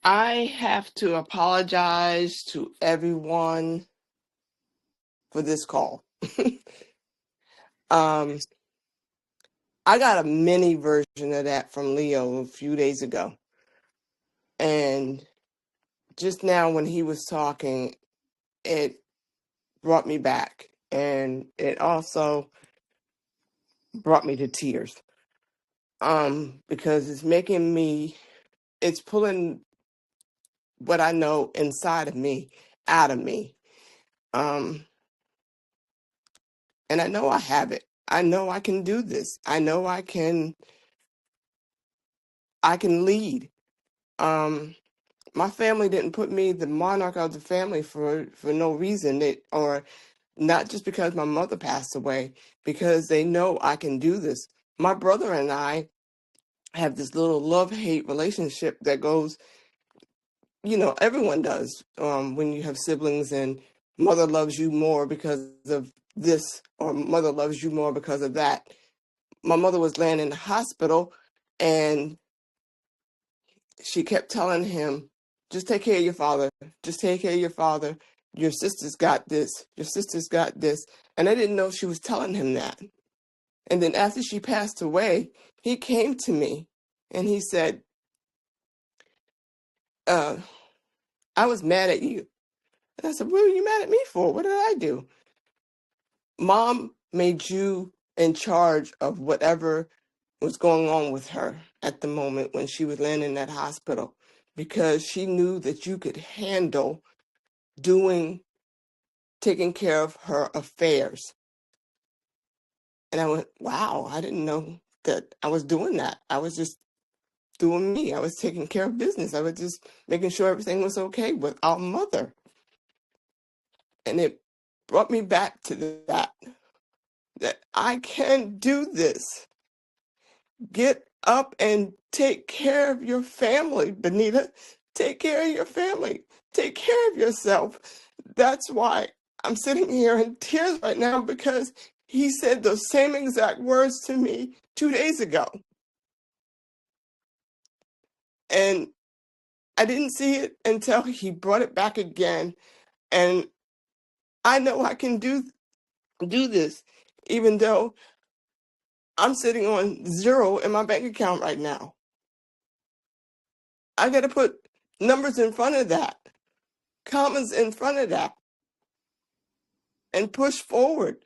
I have to apologize to everyone for this call. um, I got a mini version of that from Leo a few days ago. And just now when he was talking, it brought me back. And it also brought me to tears. Because it's pulling what I know inside of me out of me. Um, and I know I have it. I know I can do this. I know I can lead. My family didn't put me the monarch of the family for no reason. Or not just because my mother passed away, because they know I can do this. My brother and I have this little love-hate relationship that goes, everyone does, when you have siblings, and mother loves you more because of this, or mother loves you more because of that. My mother was laying in the hospital, and she kept telling him, just take care of your father. Just take care of your father. Your sister's got this. Your sister's got this. And I didn't know she was telling him that. And then after she passed away, he came to me and he said, uh, I was mad at you. And I said, what were you mad at me for? What did I do? Mom made you in charge of whatever was going on with her at the moment when she was laying in that hospital, because she knew that you could handle taking care of her affairs. And I went, wow, I didn't know that I was doing that. I was just doing me. I was taking care of business. I was just making sure everything was okay with our mother. And it brought me back to that I can do this. Get up and take care of your family, Benita. Take care of your family. Take care of yourself. That's why I'm sitting here in tears right now, because he said those same exact words to me 2 days ago. And I didn't see it until he brought it back again. And I know I can do this, even though I'm sitting on zero in my bank account right now. I got to put numbers in front of that, commas in front of that, and push forward.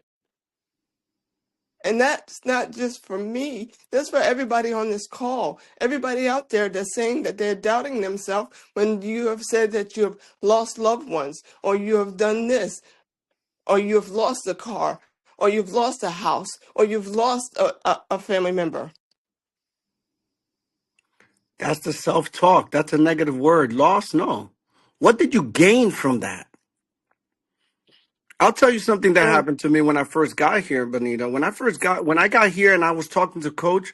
And that's not just for me. That's for everybody on this call. Everybody out there that's saying that they're doubting themselves when you have said that you have lost loved ones, or you have done this, or you have lost a car, or you've lost a house, or you've lost a family member. That's the self-talk. That's a negative word. Loss? No. What did you gain from that? I'll tell you something that And happened to me when I first got here, Benita. When I got here and I was talking to Coach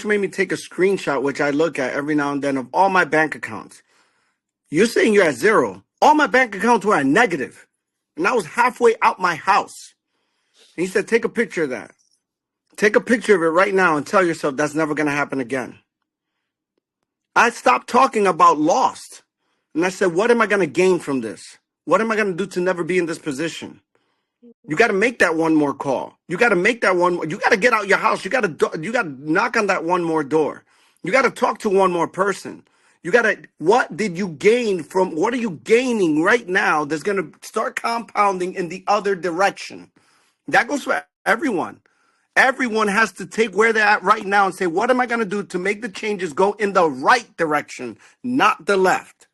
made me take a screenshot, which I look at every now and then, of all my bank accounts. You're saying you're at zero. All my bank accounts were at negative, and I was halfway out my house. And he said, take a picture of that. Take a picture of it right now and tell yourself that's never going to happen again. I stopped talking about lost. And I said, what am I going to gain from this? What am I going to do to never be in this position? You got to make that one more call. You got to make that one. You got to get out your house. You got to knock on that one more door. You got to talk to one more person. What did you gain from, what are you gaining right now that's going to start compounding in the other direction? That goes for everyone. Everyone has to take where they're at right now and say, what am I going to do to make the changes go in the right direction, not the left?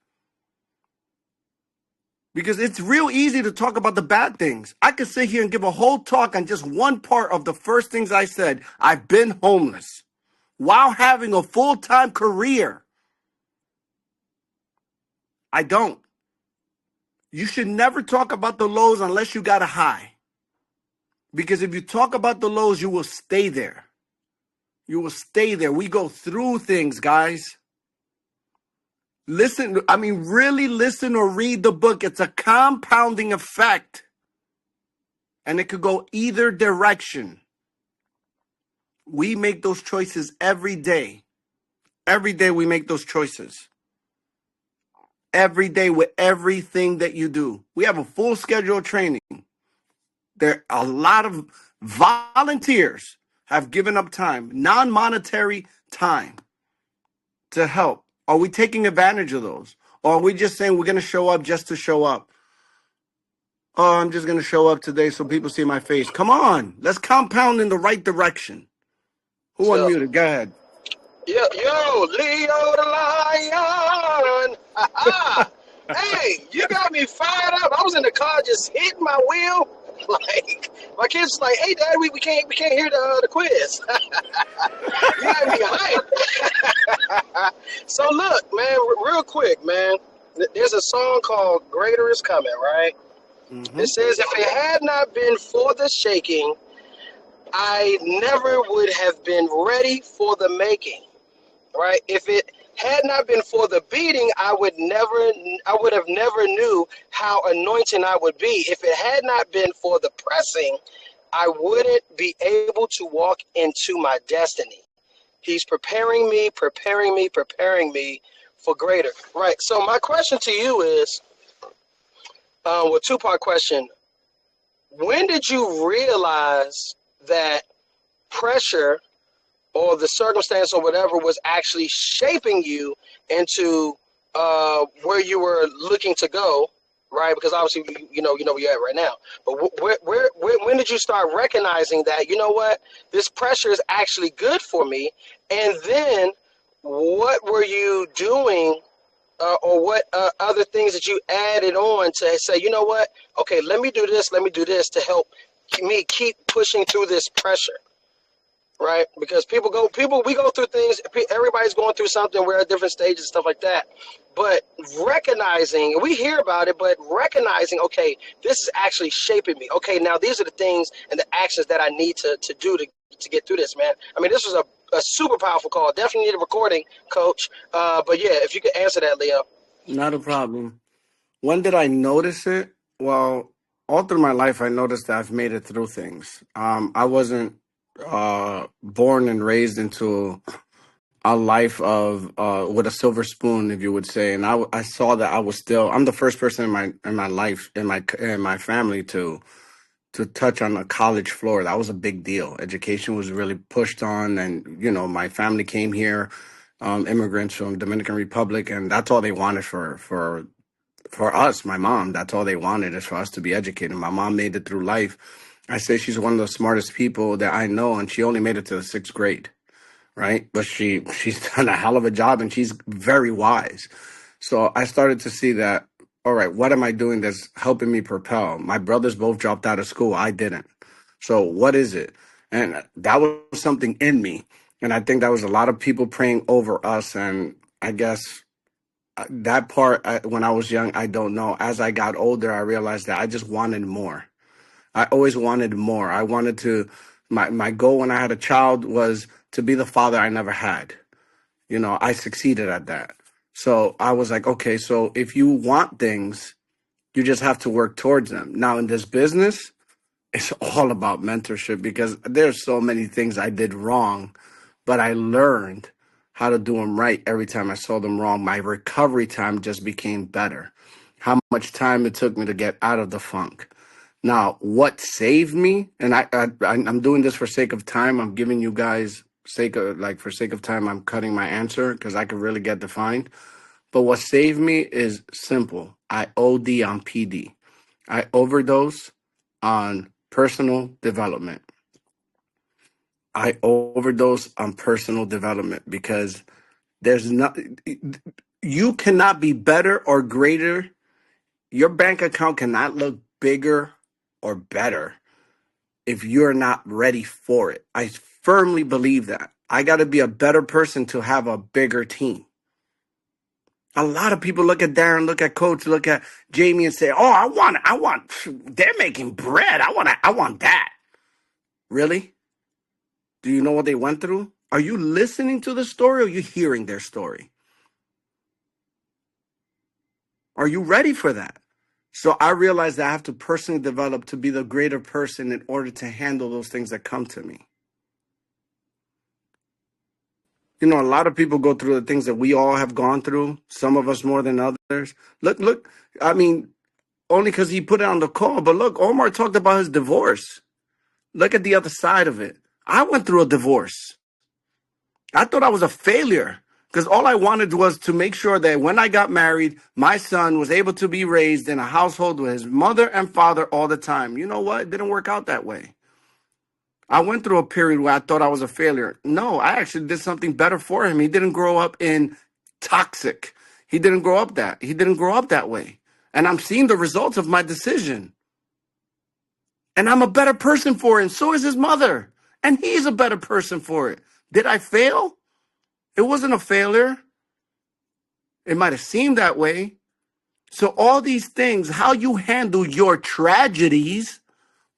Because it's real easy to talk about the bad things. I could sit here and give a whole talk on just one part of the first things I said. I've been homeless while having a full-time career. I don't. You should never talk about the lows unless you got a high. Because if you talk about the lows, you will stay there. You will stay there. We go through things, guys. Listen, I mean, really listen or read the book. It's a compounding effect. And it could go either direction. We make those choices every day. Every day we make those choices. Every day with everything that you do. We have a full schedule of training. There are a lot of volunteers have given up time, non-monetary time to help. Are we taking advantage of those? Or are we just saying we're going to show up just to show up? Oh, I'm just going to show up today so people see my face. Come on. Let's compound in the right direction. Who So, unmuted? Go ahead. yo, Leo the Lion. Ha ha. Hey, you got me fired up. I was in the car just hitting my wheel. Like my kids was like, "Hey, Dad, we can't hear the quiz." You got me hyped. So look, man, real quick, man. There's a song called "Greater Is Coming," right? Mm-hmm. It says, "If it had not been for the shaking, I never would have been ready for the making." Right? If it had not been for the beating, I would have never knew how anointing I would be. If it had not been for the pressing, I wouldn't be able to walk into my destiny. He's preparing me for greater. Right. So my question to you is, well, two-part question. When did you realize that pressure or the circumstance or whatever was actually shaping you into where you were looking to go, right? Because obviously you know where you're at right now. But when did you start recognizing that, you know what, this pressure is actually good for me? And then what were you doing, or what other things that you added on to say, you know what, okay, let me do this to help me keep pushing through this pressure? Right? Because we go through things. Everybody's going through something. We're at different stages, stuff like that. But recognizing, we hear about it, but recognizing, okay, this is actually shaping me. Okay, now these are the things and the actions that I need to do to get through this, man. I mean, this was a super powerful call. Definitely need a recording, Coach. But yeah, if you could answer that, Leo. Not a problem. When did I notice it? Well, all through my life, I noticed that I've made it through things. I wasn't born and raised into a life of with a silver spoon, if you would say. And I saw that I was still. I'm the first person in my life in my family to touch on a college floor. That was a big deal. Education was really pushed on, and my family came here, immigrants from Dominican Republic, and that's all they wanted for us. My mom, that's all they wanted, is for us to be educated. My mom made it through life. I say she's one of the smartest people that I know, and she only made it to the sixth grade, right? But she's done a hell of a job, and she's very wise. So I started to see that, all right, what am I doing that's helping me propel? My brothers both dropped out of school. I didn't. So what is it? And that was something in me. And I think that was a lot of people praying over us. And I guess that part, when I was young, I don't know. As I got older, I realized that I just wanted more. I always wanted more. I wanted to, my goal when I had a child was to be the father I never had. I succeeded at that. So I was like, okay, so if you want things, you just have to work towards them. Now in this business, it's all about mentorship, because there's so many things I did wrong, but I learned how to do them right every time I saw them wrong. My recovery time just became better. How much time it took me to get out of the funk. Now, what saved me, and I'm doing this for sake of time. I'm giving you guys for sake of time, I'm cutting my answer because I could really get defined. But what saved me is simple. I OD on PD. I overdose on personal development. I overdose on personal development because there's not, you cannot be better or greater. Your bank account cannot look bigger or better if you're not ready for it. I firmly believe that. I got to be a better person to have a bigger team. A lot of people look at Darren, look at Coach, look at Jamie and say, "Oh, I want, they're making bread. I want that." Really? Do you know what they went through? Are you listening to the story or are you hearing their story? Are you ready for that? So I realized that I have to personally develop to be the greater person in order to handle those things that come to me. You know, a lot of people go through the things that we all have gone through, some of us more than others. Look, I mean, only because he put it on the call, but look, Omar talked about his divorce. Look at the other side of it. I went through a divorce. I thought I was a failure because all I wanted was to make sure that when I got married, my son was able to be raised in a household with his mother and father all the time. You know what? It didn't work out that way. I went through a period where I thought I was a failure. No, I actually did something better for him. He didn't grow up in toxic. He didn't grow up that. He didn't grow up that way. And I'm seeing the results of my decision. And I'm a better person for it. And so is his mother. And he's a better person for it. Did I fail? It wasn't a failure. It might have seemed that way. So all these things, how you handle your tragedies,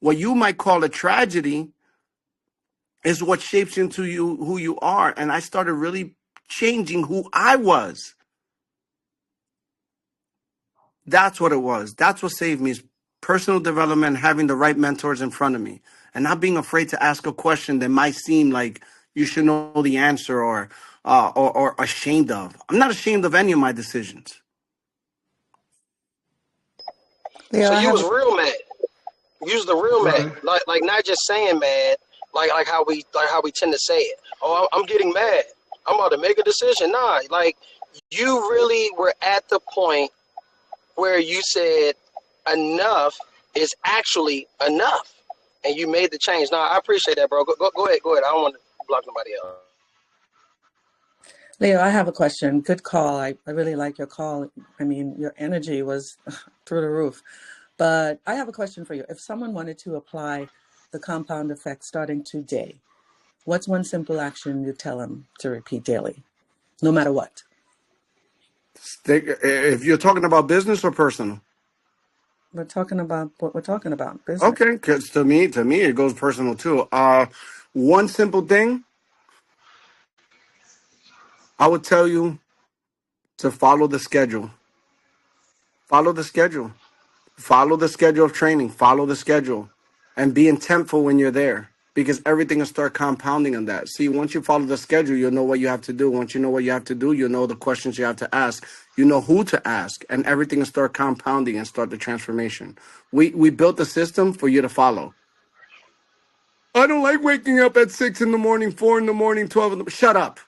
what you might call a tragedy, is what shapes into you who you are. And I started really changing who I was. That's what it was. That's what saved me is personal development, having the right mentors in front of me, and not being afraid to ask a question that might seem like you should know the answer or ashamed of. I'm not ashamed of any of my decisions. Leo, So I you have was a real mad. You was the real Go mad. ahead. Like not just saying mad, like how we tend to say it. Oh, I'm getting mad. I'm about to make a decision. Nah, like you really were at the point where you said enough is actually enough, and you made the change. Nah, I appreciate that, bro. Go ahead, go ahead. I don't want to block nobody else. Leo, I have a question. Good call. I really like your call. I mean, your energy was through the roof. But I have a question for you. If someone wanted to apply the compound effect starting today, what's one simple action you tell them to repeat daily, no matter what? If you're talking about business or personal, We're talking about what we're talking about, business. okay, because to me, it goes personal too. One simple thing I would tell you to follow the schedule. Follow the schedule. Follow the schedule of training. Follow the schedule, and be intentful when you're there because everything will start compounding on that. See, once you follow the schedule, you'll know what you have to do. Once you know what you have to do, you'll know the questions you have to ask. You know who to ask, and everything will start compounding and start the transformation. We built the system for you to follow. I don't like waking up at 6 in the morning, 4 in the morning, 12 in the. Shut up.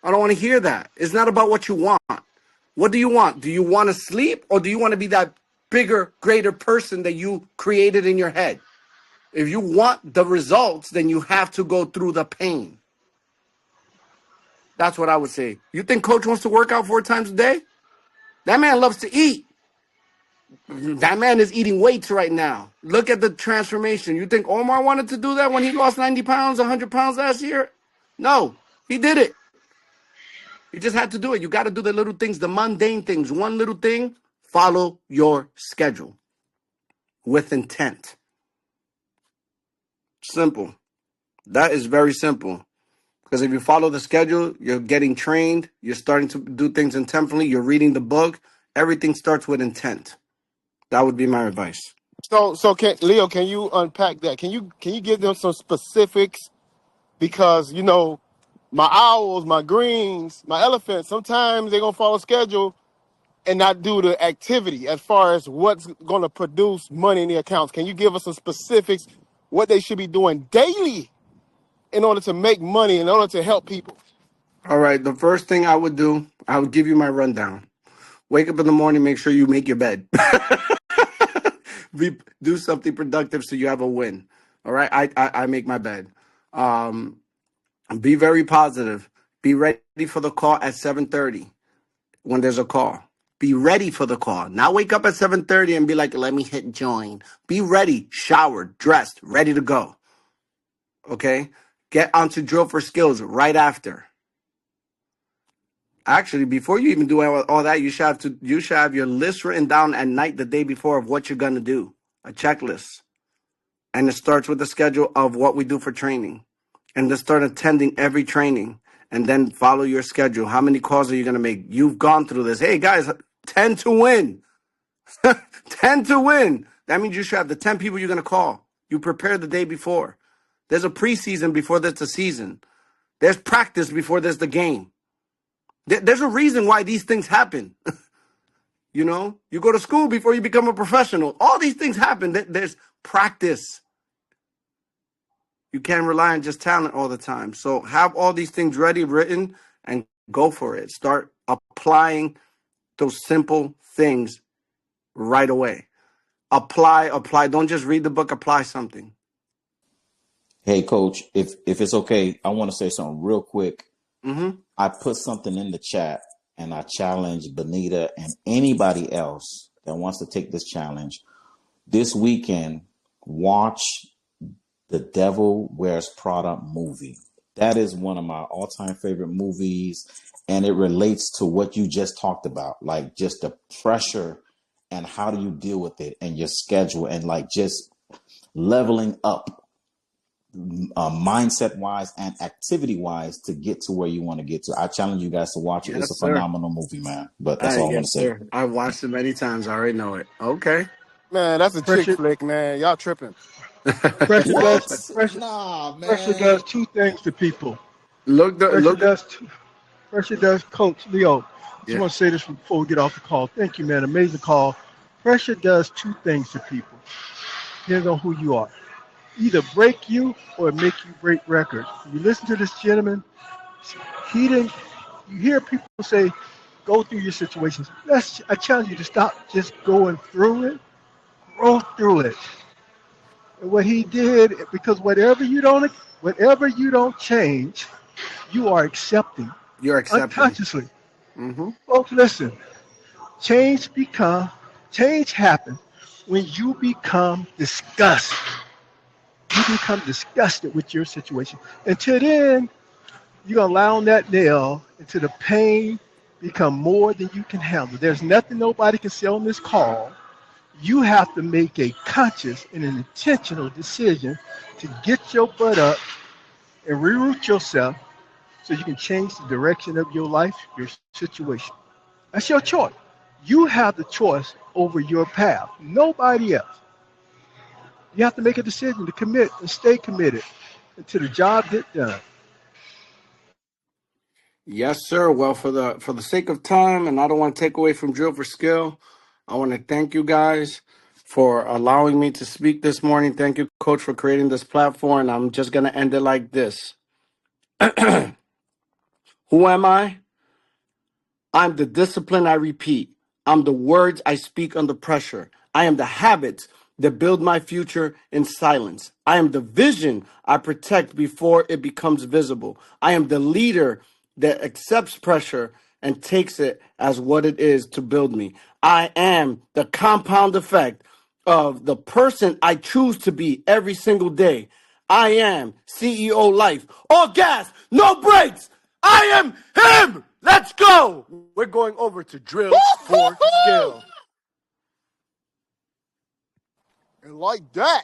I don't want to hear that. It's not about what you want. What do you want? Do you want to sleep or do you want to be that bigger, greater person that you created in your head? If you want the results, then you have to go through the pain. That's what I would say. You think coach wants to work out 4 times a day? That man loves to eat. That man is eating weights right now. Look at the transformation. You think Omar wanted to do that when he lost 90 pounds, 100 pounds last year? No, he did it. You just had to do it. You got to do the little things, the mundane things. One little thing, follow your schedule with intent. Simple. That is very simple. Because if you follow the schedule, you're getting trained, you're starting to do things intentfully, you're reading the book. Everything starts with intent. That would be my advice. So Leo, can you unpack that? Can you give them some specifics? Because my owls, my greens, my elephants, sometimes they're gonna follow schedule and not do the activity as far as what's gonna produce money in the accounts. Can you give us some specifics what they should be doing daily in order to make money, in order to help people? All right. The first thing I would do, I would give you my rundown. Wake up in the morning, make sure you make your bed. Do something productive so you have a win. All right. I make my bed. Um, be very positive. Be ready for the call at 7:30 when there's a call. Be ready for the call. Not wake up at 7:30 and be like, let me hit join. Be ready, showered, dressed, ready to go. Okay? Get onto drill for skills right after. Actually, before you even do all that, you should have your list written down at night the day before of what you're gonna do, a checklist, and it starts with the schedule of what we do for training, and then start attending every training, and then follow your schedule. How many calls are you gonna make? You've gone through this. Hey guys, 10 to win, 10 to win. That means you should have the 10 people you're gonna call. You prepare the day before. There's a preseason before there's the season. There's practice before there's the game. There's a reason why these things happen. You know, you go to school before you become a professional. All these things happen. There's practice. You can't rely on just talent all the time. So have all these things ready, written, and go for it. Start applying those simple things right away. Apply. Don't just read the book, apply something. Hey, Coach, if it's okay, I want to say something real quick. Mm-hmm. I put something in the chat, and I challenge Benita and anybody else that wants to take this challenge this weekend. Watch the Devil Wears Prada movie. That is one of my all-time favorite movies, and it relates to what you just talked about, like just the pressure and how do you deal with it and your schedule and like just leveling up mindset wise and activity wise to get to where you want to get to. I challenge you guys to watch it. It's Yes, a sir. phenomenal movie, man. But that's all I want Yes, to say. sir. I've watched it many times. I already know it. Okay. Man, that's a chick Pressure, flick, man. Y'all tripping. pressure does, What? pressure, Nah, pressure does man. two things to people. look the Pressure look. does, pressure does, Coach Leo. I just Yeah. want to say this before we get off the call. Thank you, man. Amazing call. Pressure does two things to people. Depends on who you are. Either break you or make you break records. You listen to this gentleman. He didn't. You hear people say, "Go through your situations." I challenge you to stop just going through it. Grow through it. And what he did, because whatever you don't change, you are accepting You're accepting. unconsciously. Mm-hmm. Folks, listen. Change become change happens when you become disgusted. You become disgusted with your situation. Until then, you're allowing that nail until the pain become more than you can handle. There's nothing nobody can say on this call. You have to make a conscious and an intentional decision to get your butt up and reroute yourself so you can change the direction of your life, your situation. That's your choice. You have the choice over your path. Nobody else. You have to make a decision to commit and stay committed until the job gets done. Yes, sir. Well, for the sake of time, and I don't want to take away from Drill for Skill, I want to thank you guys for allowing me to speak this morning. Thank you, Coach, for creating this platform. I'm just gonna end it like this. Who am I? I'm the discipline I repeat. I'm the words I speak under pressure. I am the habits that build my future in silence. I am the vision I protect before it becomes visible. I am the leader that accepts pressure and takes it as what it is to build me. I am the compound effect of the person I choose to be every single day. I am CEO life. All gas, no brakes. I am him. Let's go. We're going over to drill for skill. And like that.